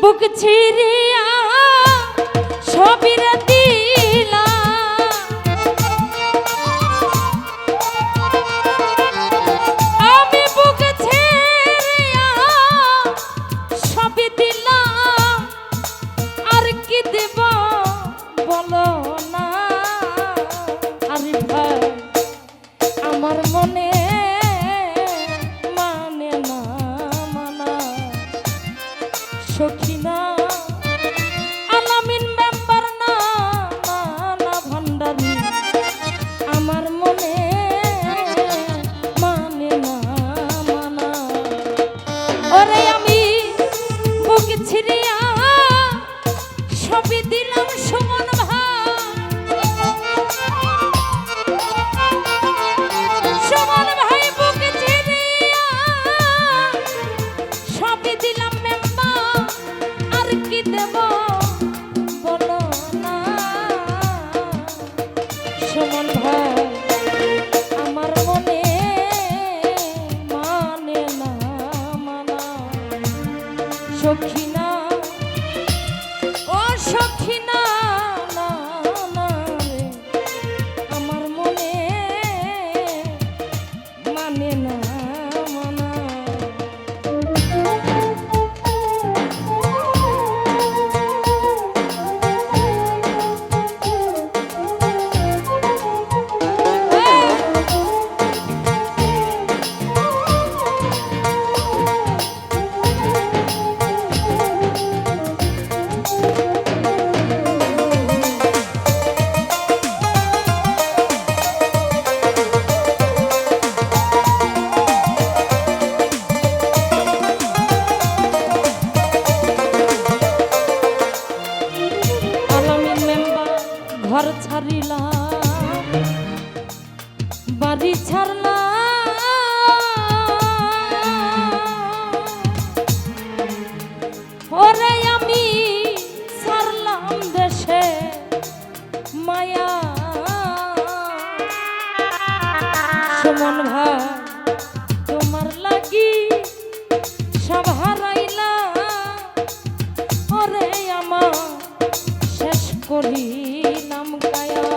বুক ছিড়িয়া সবিরে দিলাম, আমি বুক ছিড়িয়া সবই দিলাম, আর কি দেব বলো না। আরে ভাই আমার মনে মানে না মানা, সখিনা আলামিন মেম্বার না না ভান্ডারি, আমার মনে মানে না মানা। ওরে আমি বুক ছিড়িয়া সবই দিলাম সুমন ভাই, সুমন ভাই বুক ছিড়িয়া সবই দিলাম মেম্বার, আর কি দেব বলো না। সুমন ভাই আমার মনে মানে না মানা, সখিনা ও সখিনা না না রে, আমার মনে মানে না মানা। ঘর ছাড়িলাম বাড়ি ছাড়লাম, ওরে আমি ছাড়লাম দেশে মায়া। সুমন ভাই তোমার লাগি সব হারাইলাম, ওরে আমার শেষ করিলাম কায়া।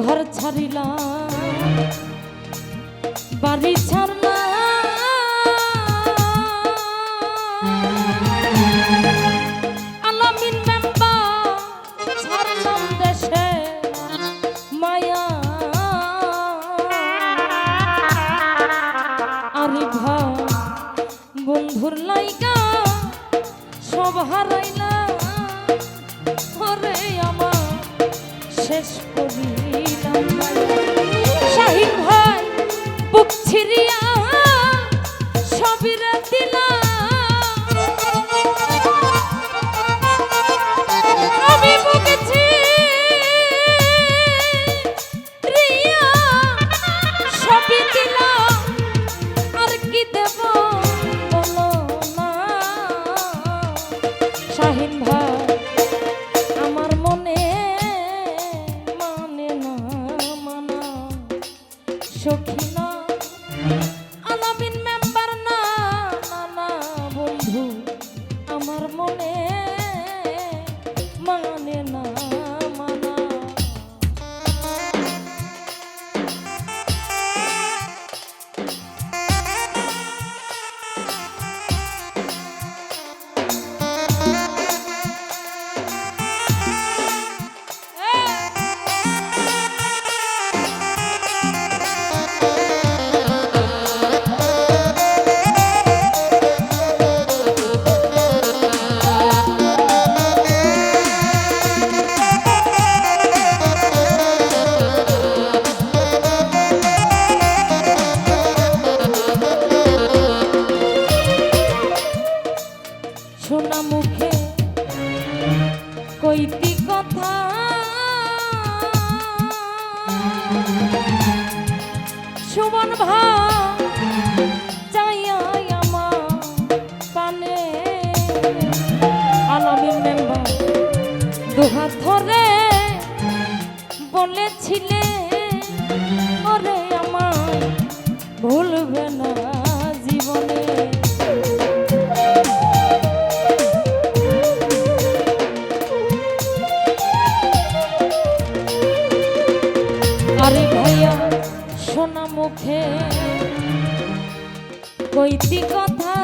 ঘর ছাড়িলাম বাড়ি ছাড়লাম, আলামিন মেম্বার ছাড়লাম দেশে মায়া। আরে ভাই বন্ধুর লাইগা সব হারাইলাম, ওরে আমার শেষ করিলাম শাহিন ভাই বুক ছিড়িয়া সবিরে দিলাম, আমি বুক ছিড়িয়া সবই দিলাম, আর কি দেব বলো না। শাহিন ভাই আমার মনে মানে না মানা, সখিনা আলামিন মেম্বার না কইতি কথা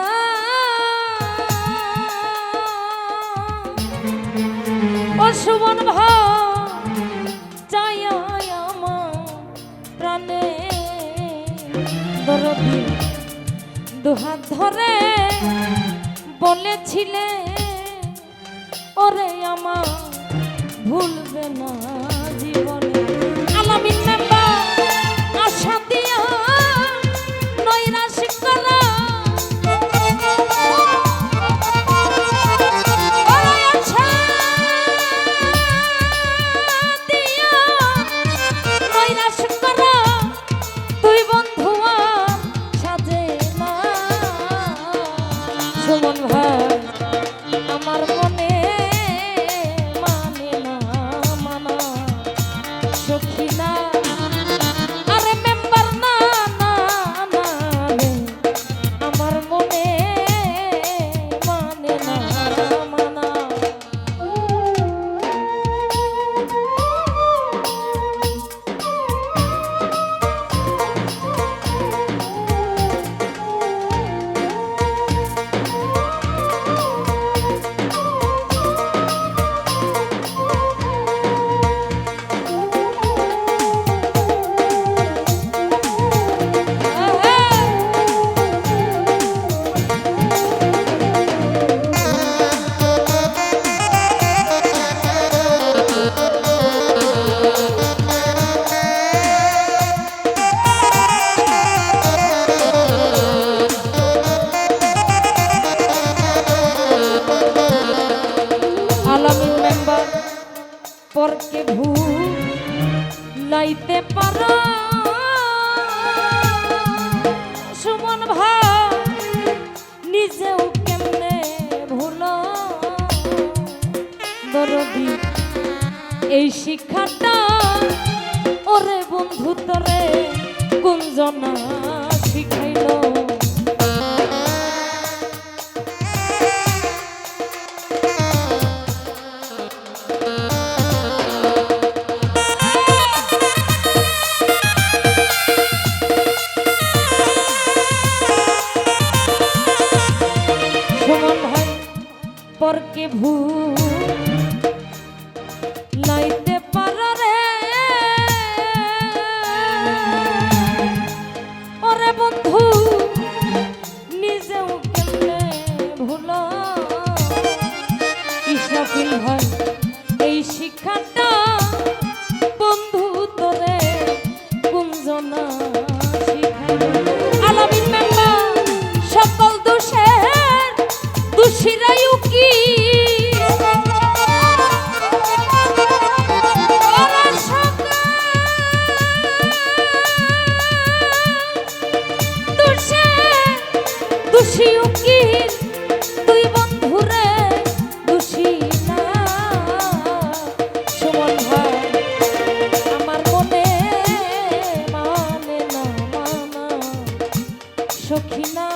ও সুমন ভাই চাই আমার প্রাণে দরদি দুহাত ধরে বলেছিলে ওরে আমার ভুলবে না জীবনে আলামিন মেম্বার আশা দিয়া নৈরাশ করা তুই বন্ধু সাজে না সুমন ভাই আমার মনে মানে না মানা সখী না আরে মেম্বার না না না রে আমার মনে মানে না মানা আলামিন মেম্বার পরকে ভুলাইতে পারো সুমন ভাই নিজেও কেমনে ভুলো দরদি এই শিক্ষাটা ওরে বন্ধু তরে কুঞ্জনা শিখাইলো পরকে ভুলাইতে পারো রে ওরে বন্ধু নিজেও কেমনে ভুলো ইসরাফিল ভাই এই শিক্ষাটা বন্ধু তোরে কুঞ্জনা শিখাইলো আলামিন মেম্বার সকল দোষের দোষীরাই কি দোষী উকিল তুই বন্ধুরে দোষী না সুমন ভাই আমার মনে মানে না মানা সখী না